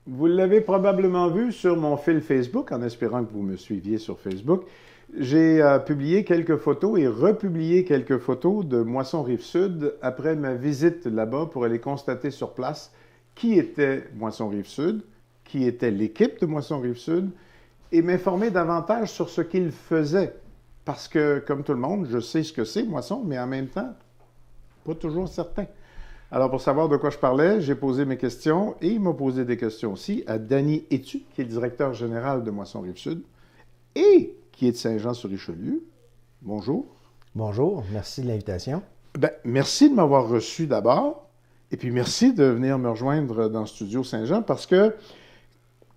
Vous l'avez probablement vu sur mon fil Facebook, en espérant que vous me suiviez sur Facebook. J'ai publié quelques photos et republié quelques photos de Moisson Rive-Sud après ma visite là-bas pour aller constater sur place qui était Moisson Rive-Sud, qui était l'équipe de Moisson Rive-Sud et m'informer davantage sur ce qu'ils faisaient. Parce que, comme tout le monde, je sais ce que c'est Moisson, mais en même temps, pas toujours certain. Alors, pour savoir de quoi je parlais, j'ai posé mes questions et il m'a posé des questions aussi à Danny Etu, qui est le directeur général de Moisson Rive-Sud et qui est de Saint-Jean-sur-Richelieu. Bonjour. Bonjour, merci de l'invitation. Ben, merci de m'avoir reçu d'abord et puis merci de venir me rejoindre dans le studio Saint-Jean parce que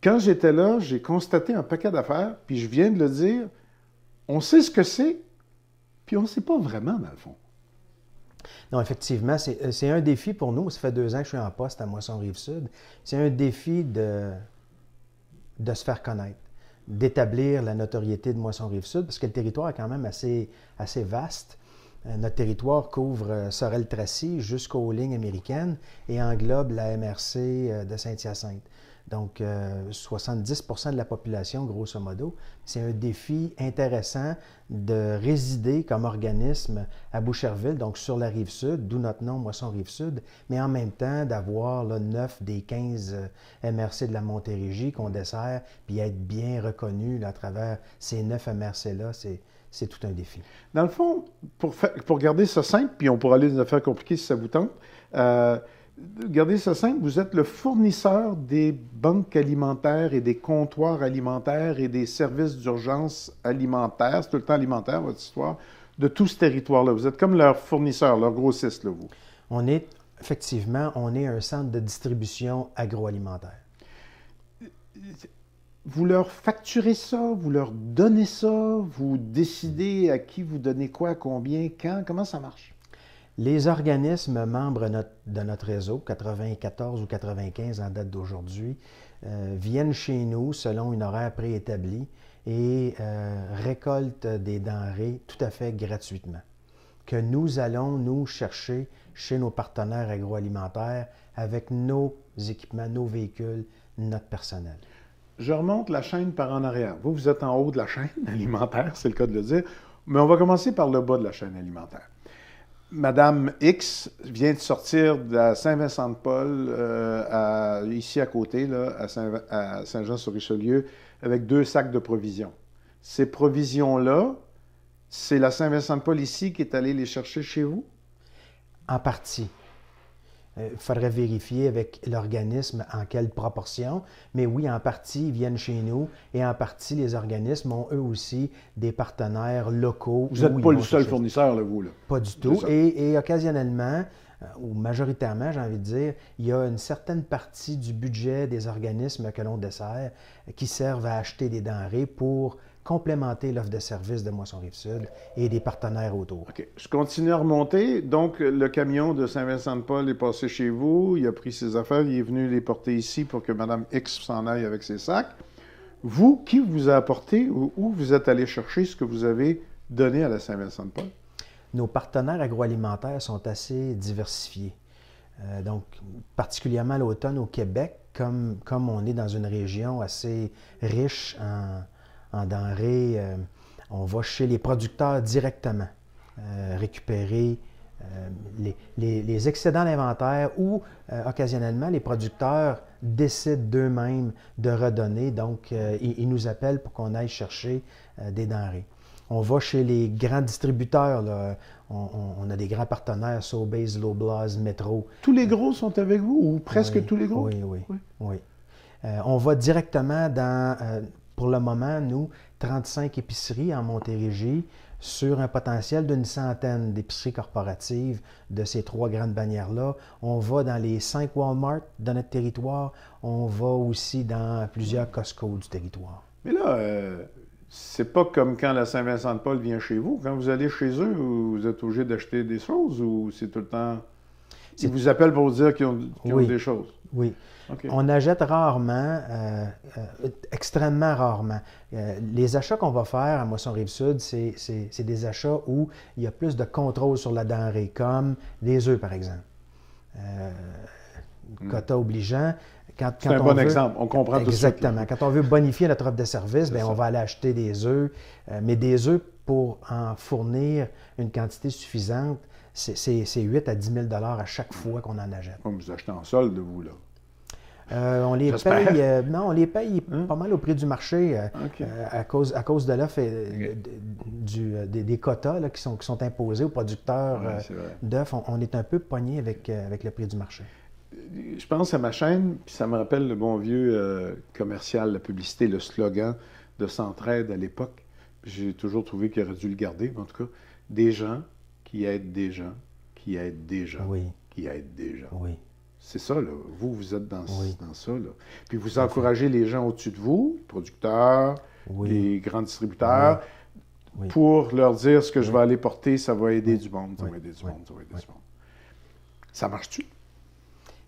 quand j'étais là, j'ai constaté un paquet d'affaires, puis je viens de le dire, on sait ce que c'est, puis on ne sait pas vraiment dans le fond. Non, effectivement, c'est un défi pour nous. Ça fait 2 ans que je suis en poste à Moisson-Rive-Sud. C'est un défi de se faire connaître, d'établir la notoriété de Moisson-Rive-Sud, parce que le territoire est quand même assez vaste. Notre territoire couvre Sorel-Tracy jusqu'aux lignes américaines et englobe la MRC de Saint-Hyacinthe. Donc, 70% de la population, grosso modo. C'est un défi intéressant de résider comme organisme à Boucherville, donc sur la Rive-Sud, d'où notre nom, Moisson-Rive-Sud, mais en même temps d'avoir 9 des 15 MRC de la Montérégie qu'on dessert, puis être bien reconnu là, à travers ces 9 MRC-là, c'est tout un défi. Dans le fond, pour garder ça simple, puis on pourra aller dans des affaires compliquées si ça vous tente, gardez ça simple, vous êtes le fournisseur des banques alimentaires et des comptoirs alimentaires et des services d'urgence alimentaire, c'est tout le temps alimentaire, votre histoire, de tout ce territoire-là. Vous êtes comme leur fournisseur, leur grossiste, là, vous. Effectivement, on est un centre de distribution agroalimentaire. Vous leur facturez ça, vous leur donnez ça, vous décidez à qui vous donnez quoi, combien, quand, comment ça marche? Les organismes membres de notre réseau, 94 ou 95 en date d'aujourd'hui, viennent chez nous selon une horaire préétablie et récoltent des denrées tout à fait gratuitement, que nous allons nous chercher chez nos partenaires agroalimentaires avec nos équipements, nos véhicules, notre personnel. Je remonte la chaîne par en arrière. Vous êtes en haut de la chaîne alimentaire, c'est le cas de le dire, mais on va commencer par le bas de la chaîne alimentaire. Madame X vient de sortir de la Saint-Vincent-de-Paul, ici à côté, là, à Saint-Jean-sur-Richelieu, avec 2 sacs de provisions. Ces provisions-là, c'est la Saint-Vincent-de-Paul ici qui est allée les chercher chez vous? En partie. Il faudrait vérifier avec l'organisme en quelle proportion, mais oui, en partie, ils viennent chez nous et en partie, les organismes ont eux aussi des partenaires locaux. Vous n'êtes pas le seul fournisseur, là, vous, là. Pas du tout. Et occasionnellement, ou majoritairement, j'ai envie de dire, il y a une certaine partie du budget des organismes que l'on dessert qui servent à acheter des denrées pour complémenter l'offre de services de Moisson-Rive-Sud et des partenaires autour. OK. Je continue à remonter. Donc, le camion de Saint-Vincent-de-Paul est passé chez vous. Il a pris ses affaires. Il est venu les porter ici pour que Mme X s'en aille avec ses sacs. Vous, qui vous a apporté ou où vous êtes allé chercher ce que vous avez donné à la Saint-Vincent-de-Paul? Nos partenaires agroalimentaires sont assez diversifiés. Donc, particulièrement à l'automne au Québec, comme on est dans une région assez riche en denrées, on va chez les producteurs directement récupérer les excédents d'inventaire ou occasionnellement les producteurs décident d'eux-mêmes de redonner. Donc, ils nous appellent pour qu'on aille chercher des denrées. On va chez les grands distributeurs. Là. On a des grands partenaires, Sobeys, Loblaws, Metro. Tous les gros sont avec vous ou presque Oui, tous les gros? Oui. On va directement dans, pour le moment, nous, 35 épiceries en Montérégie sur un potentiel d'une centaine d'épiceries corporatives de ces 3 grandes bannières-là. On va dans les 5 Walmart de notre territoire. On va aussi dans plusieurs Costco du territoire. Mais là, c'est pas comme quand la Saint-Vincent-de-Paul vient chez vous. Quand vous allez chez eux, vous êtes obligé d'acheter des choses ou c'est tout le temps... Ils vous appellent pour vous dire qu'ils ont des choses? Oui. Okay. On achète rarement, extrêmement rarement. Les achats qu'on va faire à Moisson-Rive-Sud, c'est des achats où il y a plus de contrôle sur la denrée, comme les œufs, par exemple. Quota obligeant, C'est un bon exemple. On comprend tout ça. Exactement. Quand on veut bonifier notre offre de service, bien, on va aller acheter des œufs. Mais des œufs, pour en fournir une quantité suffisante, c'est 8 à 10 000 à chaque fois qu'on en achète. Vous achetez en solde, vous, là? On les paye, non, on les paye pas mal au prix du marché à cause de l'offre des quotas là, qui sont imposés aux producteurs d'œufs. On est un peu pogné avec le prix du marché. Je pense à ma chaîne, puis ça me rappelle le bon vieux commercial, la publicité, le slogan de Centraide à l'époque. J'ai toujours trouvé qu'il aurait dû le garder, mais en tout cas, des gens qui aident des gens, qui aident des gens, qui aident des gens. Oui. C'est ça, là. Vous êtes dans ça, là. Puis vous encouragez les gens au-dessus de vous, producteurs, les grands distributeurs, pour leur dire ce que je vais aller porter, ça va aider du monde, ça va aider du monde, ça va aider du monde. Ça marche-tu?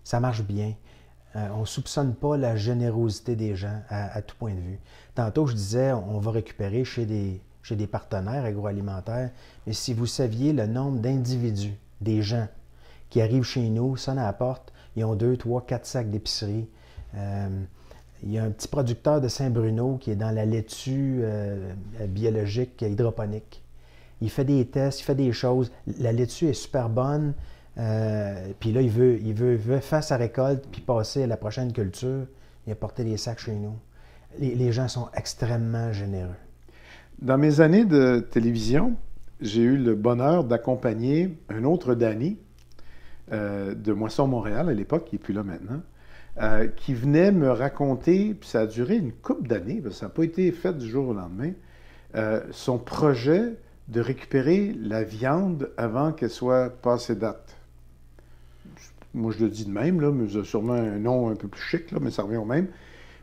Ça marche bien. On ne soupçonne pas la générosité des gens à tout point de vue. Tantôt, je disais, on va récupérer chez des partenaires agroalimentaires, mais si vous saviez le nombre d'individus, des gens qui arrivent chez nous, sonnent à la porte, ils ont 2, 3, 4 sacs d'épicerie. Il y a un petit producteur de Saint-Bruno qui est dans la laitue biologique hydroponique. Il fait des tests, il fait des choses. La laitue est super bonne. Puis là, il veut faire sa récolte puis passer à la prochaine culture. Il a porté des sacs chez nous. Les gens sont extrêmement généreux. Dans mes années de télévision, j'ai eu le bonheur d'accompagner un autre Danny de Moisson Montréal à l'époque, qui n'est plus là maintenant, qui venait me raconter, puis ça a duré une couple d'années, parce que ça n'a pas été fait du jour au lendemain, son projet de récupérer la viande avant qu'elle soit passée date. Moi, je le dis de même, là, mais ça a sûrement un nom un peu plus chic, là, mais ça revient au même.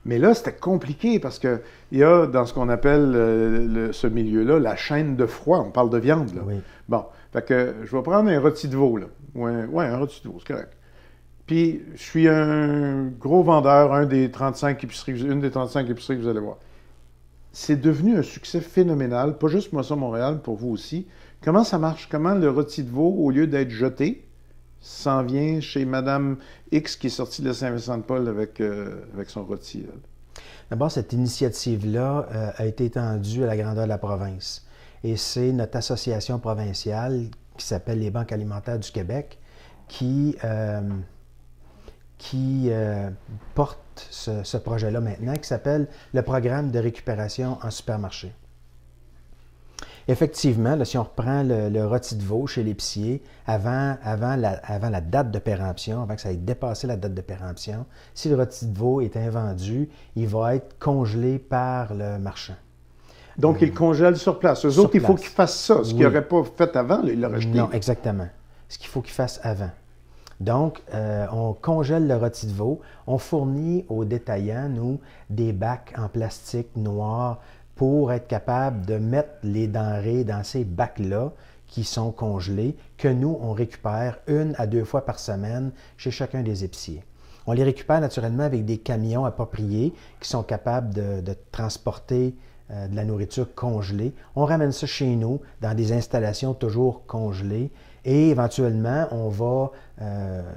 Mais là, c'était compliqué parce qu'il y a, dans ce qu'on appelle ce milieu-là, la chaîne de froid. On parle de viande, là. Oui. Bon, fait que je vais prendre un rôti de veau, là. Ouais, un rôti de veau, c'est correct. Puis, je suis un gros vendeur, une des 35 épiceries que vous allez voir. C'est devenu un succès phénoménal, pas juste Moisson Montréal, pour vous aussi. Comment ça marche? Comment le rôti de veau, au lieu d'être jeté, s'en vient chez Madame X qui est sortie de Saint-Vincent-de-Paul avec son rôti? D'abord, cette initiative-là a été étendue à la grandeur de la province. Et c'est notre association provinciale qui s'appelle les Banques alimentaires du Québec qui porte ce projet-là maintenant, qui s'appelle le programme de récupération en supermarché. Effectivement, là, si on reprend le rôti de veau chez l'épicier, avant la date de péremption, avant que ça ait dépassé la date de péremption, si le rôti de veau est invendu, il va être congelé par le marchand. Donc, il congèle sur place. Eux autres, il faut qu'ils fassent ça. Ce qu'ils n'auraient pas fait avant, là, ils l'auraient jeté. Non, exactement. Ce qu'il faut qu'ils fassent avant. Donc, on congèle le rôti de veau. On fournit aux détaillants, nous, des bacs en plastique noir pour être capable de mettre les denrées dans ces bacs-là qui sont congelés, que nous, on récupère 1 à 2 fois par semaine chez chacun des épiciers. On les récupère naturellement avec des camions appropriés qui sont capables de transporter de la nourriture congelée. On ramène ça chez nous dans des installations toujours congelées et éventuellement, on va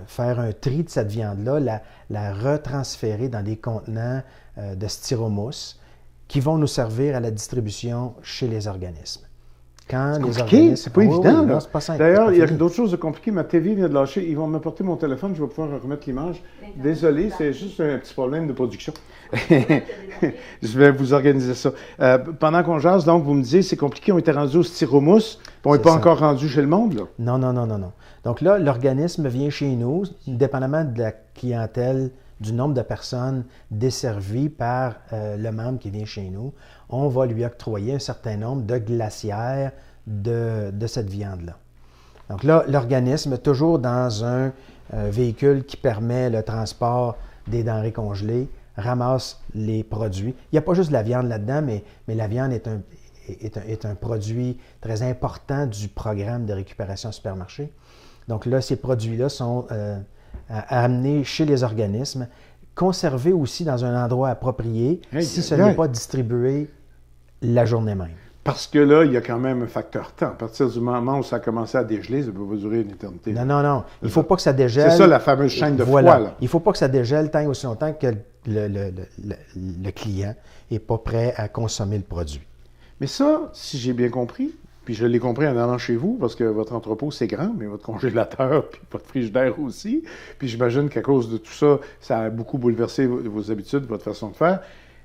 faire un tri de cette viande-là, la retransférer dans des contenants de styromousse qui vont nous servir à la distribution chez les organismes. C'est compliqué, c'est pas évident. Non, c'est pas simple. D'ailleurs, il y a d'autres choses de compliquées. Ma TV vient de lâcher. Ils vont m'apporter mon téléphone, je vais pouvoir remettre l'image. Désolé, c'est juste un petit problème de production. Je vais vous organiser ça. Pendant qu'on jase, donc, vous me disiez, c'est compliqué, on était rendu au styromousse, puis on n'est pas encore rendu chez le monde, là. Non. Donc là, l'organisme vient chez nous, dépendamment de la clientèle, du nombre de personnes desservies par le membre qui vient chez nous, on va lui octroyer un certain nombre de glacières de cette viande-là. Donc là, l'organisme, toujours dans un véhicule qui permet le transport des denrées congelées, ramasse les produits. Il n'y a pas juste de la viande là-dedans, mais la viande est un produit très important du programme de récupération supermarché. Donc là, ces produits-là sont amenés chez les organismes, conservés aussi dans un endroit approprié si ce n'est pas distribué la journée même. Parce que là, il y a quand même un facteur temps. À partir du moment où ça a commencé à dégeler, ça ne peut pas durer une éternité. Non, non, non. Il ne faut pas que ça dégèle. C'est ça la fameuse chaîne de voilà. froid. Là. Il ne faut pas que ça dégèle tant et aussi longtemps que le client n'est pas prêt à consommer le produit. Mais ça, si j'ai bien compris, puis je l'ai compris en allant chez vous, parce que votre entrepôt, c'est grand, mais votre congélateur, puis votre frigidaire aussi. Puis j'imagine qu'à cause de tout ça, ça a beaucoup bouleversé vos habitudes, votre façon de faire.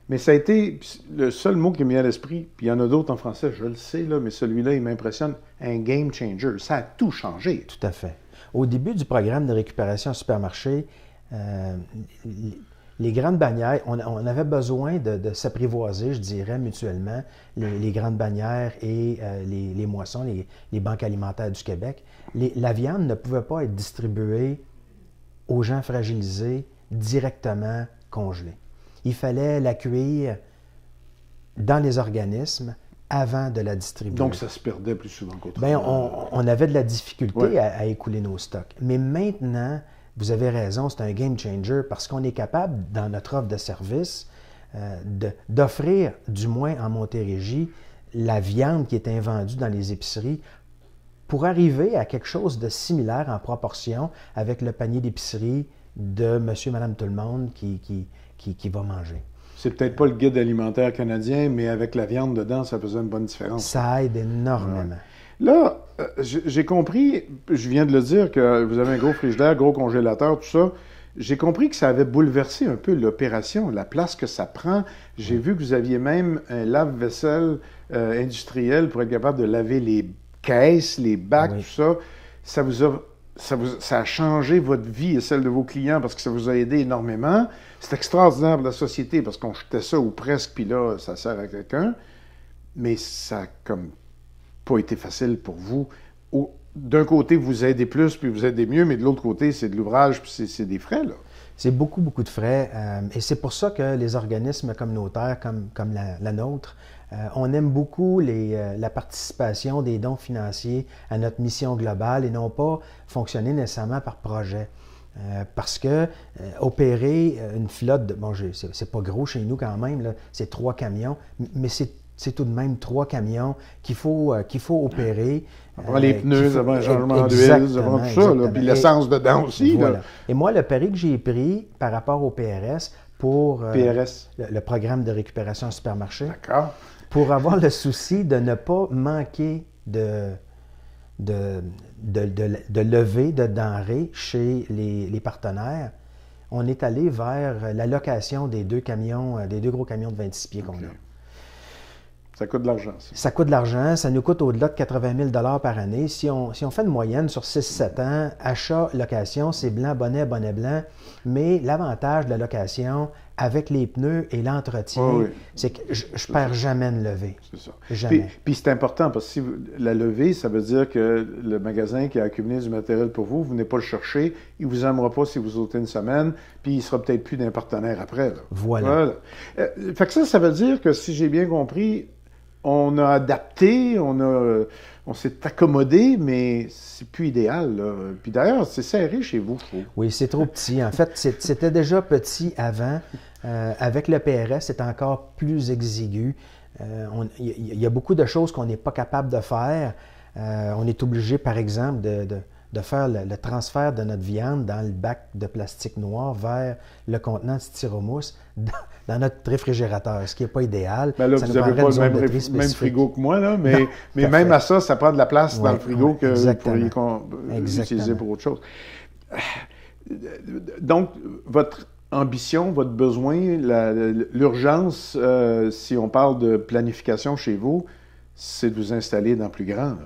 Mais ça a été le seul mot qui m'est mis à l'esprit, puis il y en a d'autres en français, je le sais, là, mais celui-là, il m'impressionne, un game changer. Ça a tout changé. Tout à fait. Au début du programme de récupération supermarché, les grandes bannières, on avait besoin de s'apprivoiser, je dirais, mutuellement, les grandes bannières et les moissons, les banques alimentaires du Québec. La viande ne pouvait pas être distribuée aux gens fragilisés directement congelée. Il fallait la cuire dans les organismes avant de la distribuer. Donc, ça se perdait plus souvent qu'autrement. Bien, on avait de la difficulté à écouler nos stocks. Mais maintenant, vous avez raison, c'est un game changer parce qu'on est capable, dans notre offre de service, d'offrir, du moins en Montérégie, la viande qui est invendue dans les épiceries pour arriver à quelque chose de similaire en proportion avec le panier d'épicerie de monsieur, madame, tout le monde qui va manger. C'est peut-être pas le guide alimentaire canadien, mais avec la viande dedans, ça faisait une bonne différence. Ça aide énormément. Là, j'ai compris, je viens de le dire, que vous avez un gros frigidaire, gros congélateur, tout ça. J'ai compris que ça avait bouleversé un peu l'opération, la place que ça prend. J'ai vu que vous aviez même un lave-vaisselle industriel pour être capable de laver les caisses, les bacs, tout ça. Ça a changé votre vie et celle de vos clients parce que ça vous a aidé énormément. C'est extraordinaire pour la société parce qu'on jetait ça ou presque, puis là, ça sert à quelqu'un. Mais ça a comme pas été facile pour vous. D'un côté, vous aidez plus, puis vous aidez mieux, mais de l'autre côté, c'est de l'ouvrage, puis c'est des frais, là. C'est beaucoup, beaucoup de frais. Et c'est pour ça que les organismes communautaires comme la nôtre, on aime beaucoup la participation des dons financiers à notre mission globale et non pas fonctionner nécessairement par projet. Parce que opérer une flotte, c'est pas gros chez nous quand même, là, c'est 3 camions, mais c'est tout de même 3 camions qu'il faut opérer. Avant les pneus, avant le changement d'huile, avant tout ça, là, puis l'essence dedans aussi. Voilà. Là. Et moi, le pari que j'ai pris par rapport au PRS pour PRS. Le programme de récupération supermarché, d'accord, pour avoir le souci de ne pas manquer de levée de denrées chez les partenaires, on est allé vers la location des 2 gros camions de 26 pieds qu'on a. Ça coûte de l'argent, ça. Ça coûte de l'argent. Ça nous coûte au-delà de 80 000 $ par année. Si on fait une moyenne sur 6-7 ans, achat, location, c'est blanc, bonnet, blanc. Mais l'avantage de la location avec les pneus et l'entretien, c'est que je ne perds jamais une levée. C'est ça. Jamais. Puis c'est important parce que si la levée, ça veut dire que le magasin qui a accumulé du matériel pour vous, vous venez pas le chercher, il ne vous aimera pas si vous ôtez une semaine, puis il ne sera peut-être plus d'un partenaire après. Là. Voilà. Fait que ça veut dire que si j'ai bien compris, on a adapté, on s'est accommodé, mais c'est plus idéal. Là. Puis d'ailleurs, c'est serré chez vous, je trouve. Oui, c'est trop petit. En fait, c'était déjà petit avant. Avec le PRS, c'est encore plus exigu. Il y a beaucoup de choses qu'on n'est pas capable de faire. On est obligé, par exemple, de faire le transfert de notre viande dans le bac de plastique noir vers le contenant de styromousse dans notre réfrigérateur, ce qui n'est pas idéal. Ben là, vous n'avez pas le même frigo que moi, là, mais même à ça ça prend de la place dans le frigo que vous pourriez utiliser pour autre chose. Donc, votre ambition, votre besoin, l'urgence, si on parle de planification chez vous, c'est de vous installer dans plus grand. Là.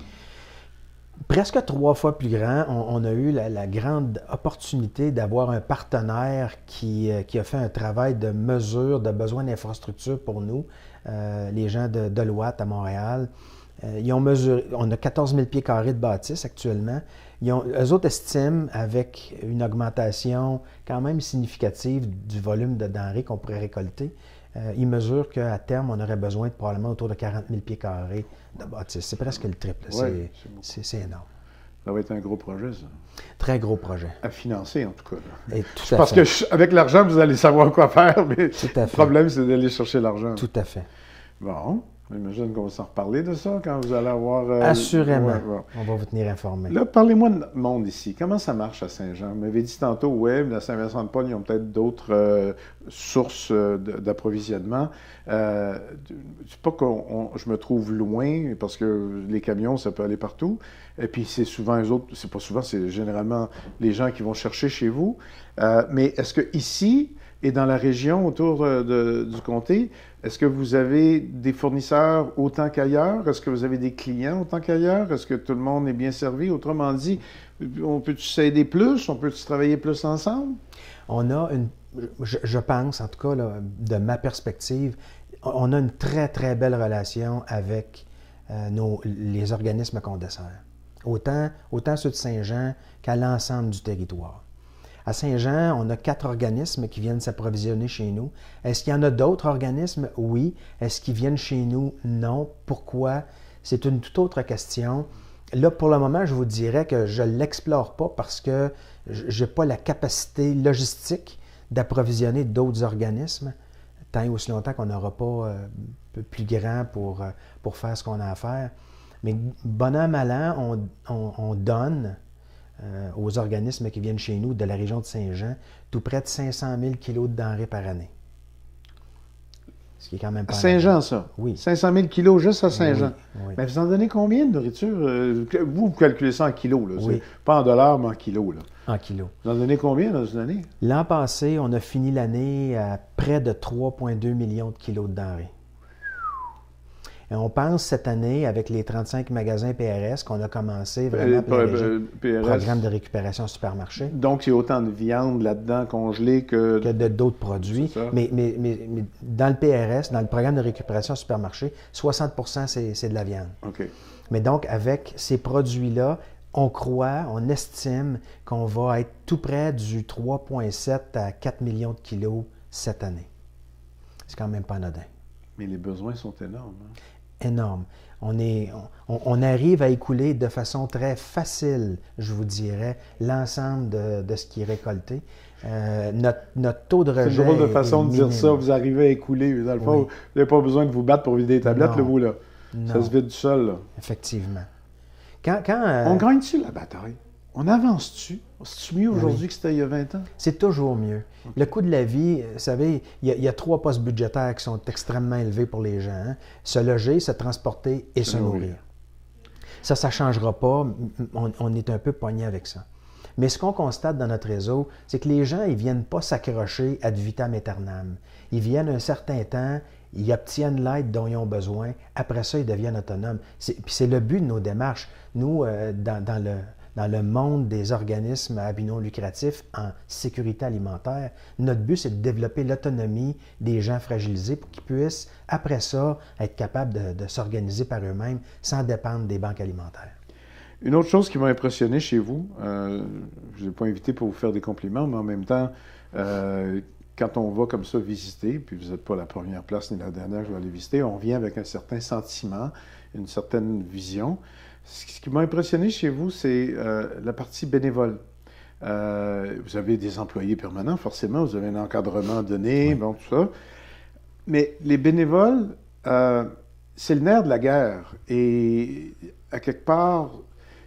Presque 3 fois plus grand. On a eu la grande opportunité d'avoir un partenaire qui a fait un travail de mesure, de besoin d'infrastructure pour nous, les gens de Deloitte à Montréal. Ils ont mesuré, on a 14 000 pieds carrés de bâtisse actuellement. Eux autres estiment, avec une augmentation quand même significative du volume de denrées qu'on pourrait récolter, ils mesurent qu'à terme, on aurait besoin de probablement autour de 40 000 pieds carrés de bâtisse. C'est presque le triple. C'est énorme. Ça va être un gros projet, ça. Très gros projet. À financer, en tout cas. Là. Et tout à Parce fait. qu'avec l'argent, vous allez savoir quoi faire, mais tout à fait. le problème, c'est d'aller chercher l'argent. Tout à fait. Bon. J'imagine qu'on va s'en reparler de ça quand vous allez avoir... Assurément. Ouais. On va vous tenir informés. Là, parlez-moi de notre monde ici. Comment ça marche à Saint-Jean? Vous m'avez dit tantôt, oui, à Saint-Vincent-de-Paul, ils ont peut-être d'autres sources d'approvisionnement. C'est pas que je me trouve loin, parce que les camions, ça peut aller partout. Et puis, c'est souvent eux autres, c'est pas souvent, c'est généralement les gens qui vont chercher chez vous. Mais est-ce que ici et dans la région autour du comté, est-ce que vous avez des fournisseurs autant qu'ailleurs? Est-ce que vous avez des clients autant qu'ailleurs? Est-ce que tout le monde est bien servi? Autrement dit, on peut-tu s'aider plus? On peut-tu travailler plus ensemble? On a je pense, en tout cas, là, de ma perspective, on a une très, très belle relation avec les organismes qu'on dessert. Autant ceux de Saint-Jean qu'à l'ensemble du territoire. À Saint-Jean, on a 4 organismes qui viennent s'approvisionner chez nous. Est-ce qu'il y en a d'autres organismes? Oui. Est-ce qu'ils viennent chez nous? Non. Pourquoi? C'est une toute autre question. Là, pour le moment, je vous dirais que je ne l'explore pas parce que je n'ai pas la capacité logistique d'approvisionner d'autres organismes, tant et aussi longtemps qu'on n'aura pas plus grand pour faire ce qu'on a à faire. Mais bon an, mal an, on donne aux organismes qui viennent chez nous de la région de Saint-Jean tout près de 500 000 kilos de denrées par année. Ce qui est quand même pas... À Saint-Jean, ça? Oui. 500 000 kilos juste à Saint-Jean? Oui, oui. Mais vous en donnez combien de nourriture? Vous calculez ça en kilos, là. Oui. Pas en dollars, mais en kilos, là. En kilos. Vous en donnez combien dans une année? L'an passé, on a fini l'année à près de 3,2 millions de kilos de denrées. Et on pense cette année, avec les 35 magasins PRS, qu'on a commencé vraiment programme de récupération supermarché. Donc, il y a autant de viande là-dedans congelée que de d'autres produits. Mais dans le PRS, dans le programme de récupération supermarché, 60 % c'est de la viande. OK. Mais donc, avec ces produits-là, on estime qu'on va être tout près du 3,7 à 4 millions de kilos cette année. C'est quand même pas anodin. Mais les besoins sont énormes. Hein? Énorme. On arrive à écouler de façon très facile, je vous dirais, l'ensemble de ce qui est récolté. Notre taux de rejet. C'est une drôle de façon de dire ça. Vous arrivez à écouler. Dans le fond, vous n'avez pas besoin de vous battre pour vider les tablettes, là, vous, là. Non. Ça se vide du sol, là. Effectivement. On gagne-tu la bataille? On avance-tu? C'est mieux aujourd'hui que c'était il y a 20 ans? C'est toujours mieux. Le coût de la vie, vous savez, il y a 3 postes budgétaires qui sont extrêmement élevés pour les gens. Hein? Se loger, se transporter et se nourrir. Ça ne changera pas. On est un peu pogné avec ça. Mais ce qu'on constate dans notre réseau, c'est que les gens, ils ne viennent pas s'accrocher ad vitam aeternam. Ils viennent un certain temps, ils obtiennent l'aide dont ils ont besoin. Après ça, ils deviennent autonomes. Puis c'est le but de nos démarches. Nous, dans le monde des organismes à but non lucratif en sécurité alimentaire, notre but, c'est de développer l'autonomie des gens fragilisés pour qu'ils puissent, après ça, être capables de s'organiser par eux-mêmes sans dépendre des banques alimentaires. Une autre chose qui m'a impressionné chez vous, je ne vous ai pas invité pour vous faire des compliments, mais en même temps, quand on va comme ça visiter, puis vous n'êtes pas la première place ni la dernière que je vais aller visiter, on vient avec un certain sentiment, une certaine vision. Ce qui m'a impressionné chez vous, c'est la partie bénévole. Vous avez des employés permanents, forcément, vous avez un encadrement donné, bon, tout ça. Mais les bénévoles, c'est le nerf de la guerre. Et à quelque part,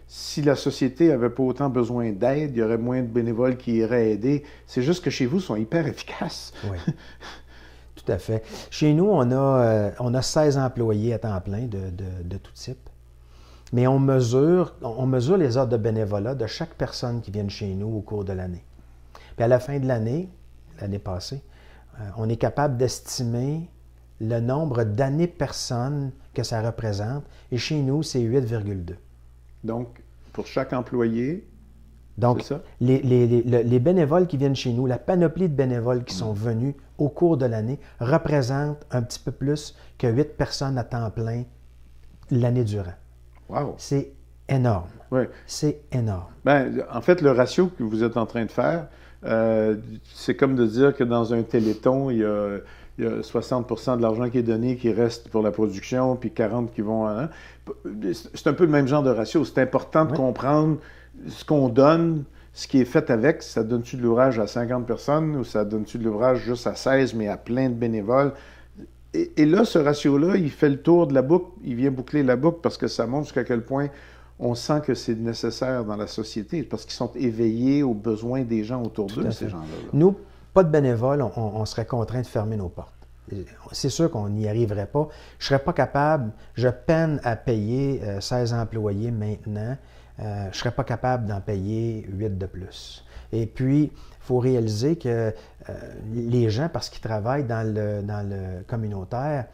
si la société n'avait pas autant besoin d'aide, il y aurait moins de bénévoles qui iraient aider. C'est juste que chez vous, ils sont hyper efficaces. Oui, tout à fait. Chez nous, on a 16 employés à temps plein de tout type. Mais on mesure les heures de bénévolat de chaque personne qui vient chez nous au cours de l'année. Puis à la fin de l'année passée, on est capable d'estimer le nombre d'années personnes que ça représente. Et chez nous, c'est 8,2. Donc, pour chaque employé, donc, c'est ça? Les bénévoles qui viennent chez nous, la panoplie de bénévoles qui sont venus au cours de l'année représente un petit peu plus que 8 personnes à temps plein l'année durant. Wow. C'est énorme. Oui. C'est énorme. Bien, en fait, le ratio que vous êtes en train de faire, c'est comme de dire que dans un téléthon, il y a 60 % de l'argent qui est donné qui reste pour la production, puis 40 qui vont... Hein? C'est un peu le même genre de ratio. C'est important de comprendre ce qu'on donne, ce qui est fait avec. Ça donne-tu de l'ouvrage à 50 personnes ou ça donne-tu de l'ouvrage juste à 16, mais à plein de bénévoles? Et là, ce ratio-là, il fait le tour de la boucle, il vient boucler la boucle parce que ça montre jusqu'à quel point on sent que c'est nécessaire dans la société, parce qu'ils sont éveillés aux besoins des gens autour d'eux, ces gens-là. Nous, pas de bénévoles, on serait contraint de fermer nos portes. C'est sûr qu'on n'y arriverait pas. Je ne serais pas capable, je peine à payer 16 employés maintenant. Je ne serais pas capable d'en payer 8 de plus. Et puis, il faut réaliser que les gens, parce qu'ils travaillent dans le communautaire,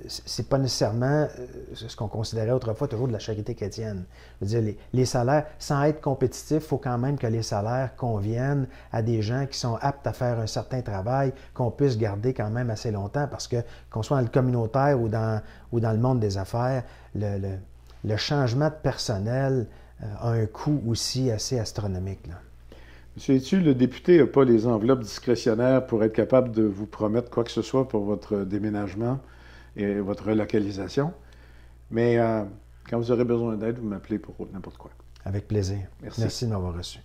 c'est pas nécessairement ce qu'on considérait autrefois toujours de la charité chrétienne. Je veux dire, les salaires, sans être compétitif, il faut quand même que les salaires conviennent à des gens qui sont aptes à faire un certain travail, qu'on puisse garder quand même assez longtemps, parce que qu'on soit dans le communautaire ou dans le monde des affaires, le changement de personnel a un coût aussi assez astronomique, là. Monsieur Etu, le député n'a pas les enveloppes discrétionnaires pour être capable de vous promettre quoi que ce soit pour votre déménagement et votre relocalisation. Mais quand vous aurez besoin d'aide, vous m'appelez pour n'importe quoi. Avec plaisir. Merci. Merci de m'avoir reçu.